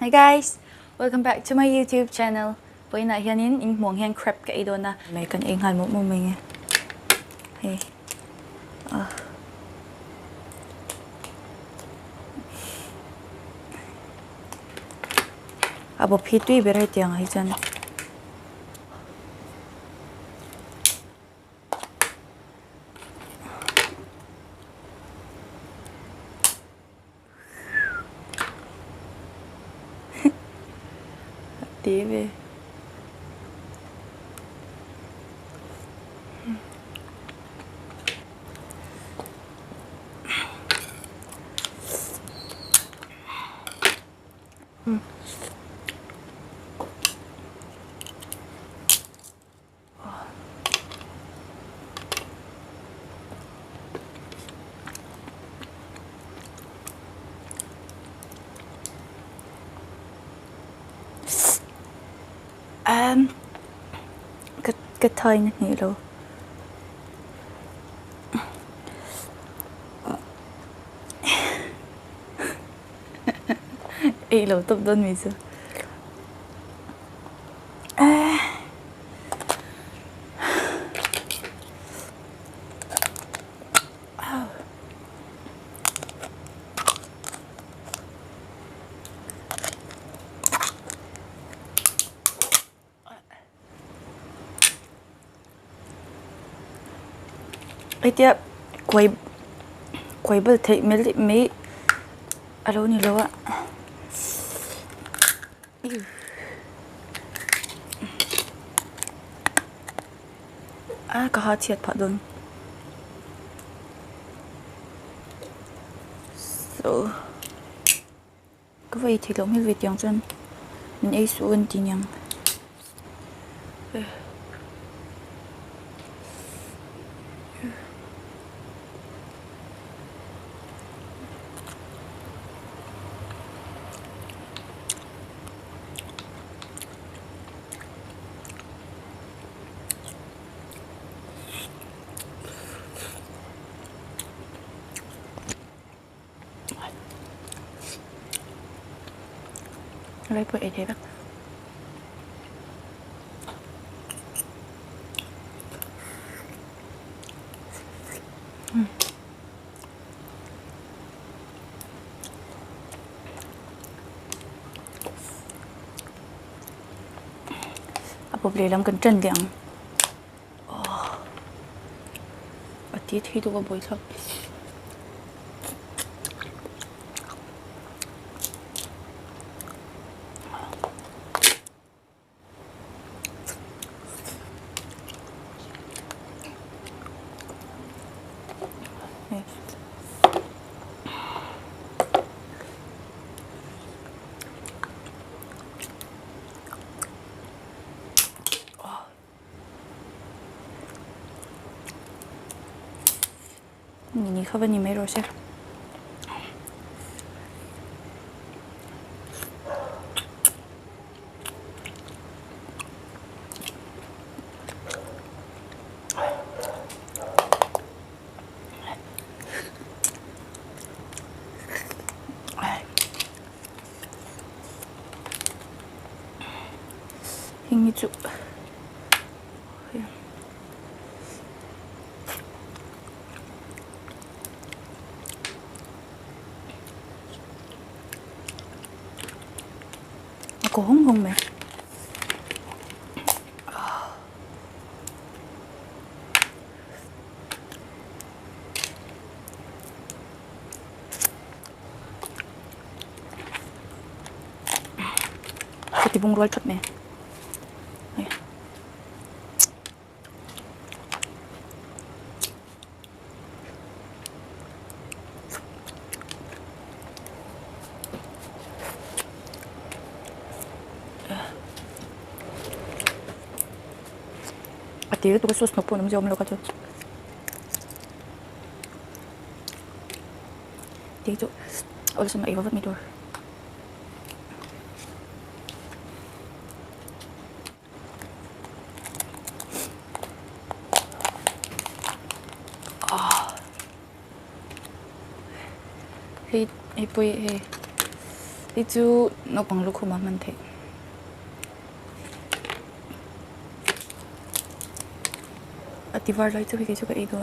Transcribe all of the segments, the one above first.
Hi guys! Welcome back to my YouTube channel. Pwede na hiyanin in muang hiyang crepe ka ido na. May kan inghan mo mo may nga. Hey. Abo pitui berai tiang hai chan. TV. Cái thơi này luôn. Ý lâu tập đơn mình sao? Ấy tiếc quay bơ thấy mấy alo ni lo ạ. Có hot thiệt phạt đồn. So có vậy thì lòng hết việc tiếng chân mình ấy xuống thì nhang. Lấy bụi thế bác. Bột lề làm cần trần điện. Và tí thì tôi có bồi thôi. Nhìn không nhìn mấy rồi xem. Hình như chụp. Cô không mẹ. Ketibung roll chop mẹ. Tí tôi có sauce nó nấm dâu mà lo 가지고. Tí tôi 어디서 막 이거 vật rồi. Hey, boy, hey. Đi chú nó bằng lúc mà mình thấy Ati var lại tôi cái chú cái đó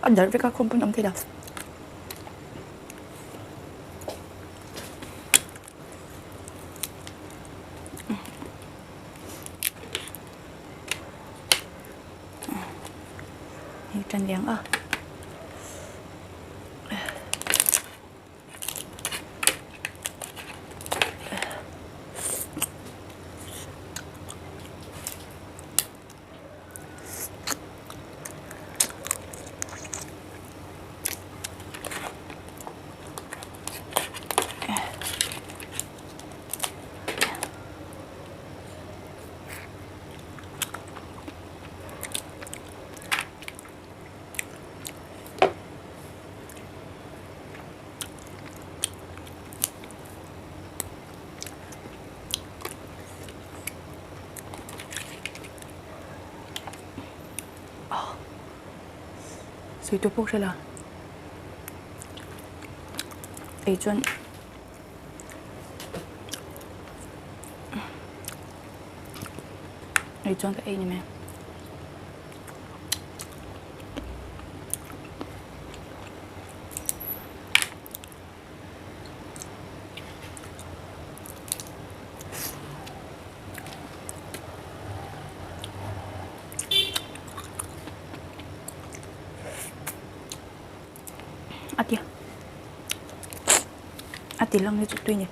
Anh đợi với các không ông thấy đâu Trần đèn à Suy tôi bốc ra là ấy chuẩn ấy chuẩn cái ấy này mẹ Ati lang nito ito niya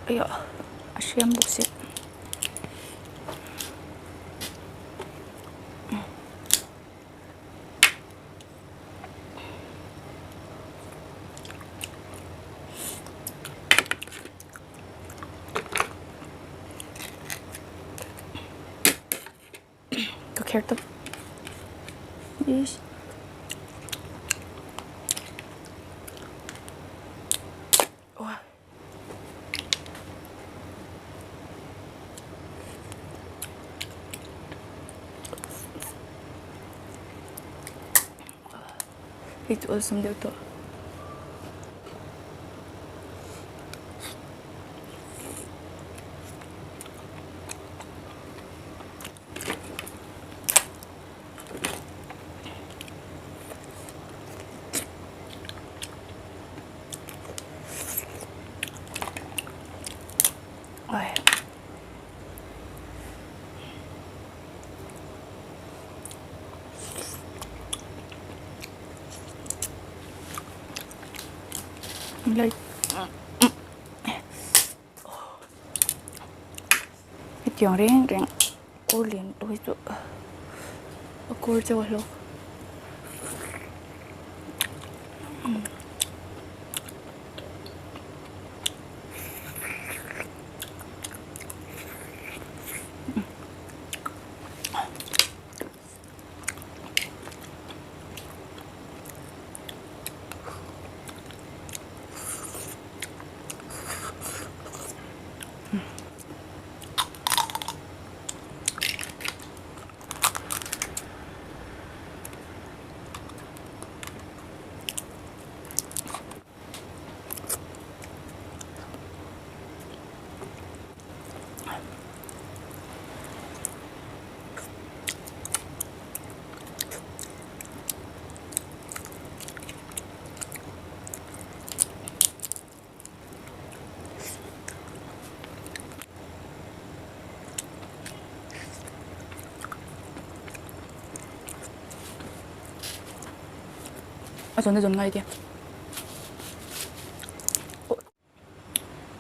Ayo, asyam buksit. Kerto. Yes. Wah. Itu asam dia tu. Ay. Like cái chuyện riêng riêng cô liền tôi tụ cô cho luôn Ito na doon nga ito.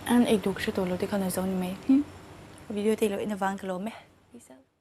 Anh ấy đục cho tôi lo thì con này giống mày. Video thì lỗi nó vang cái lỗ mẹ. Peace out.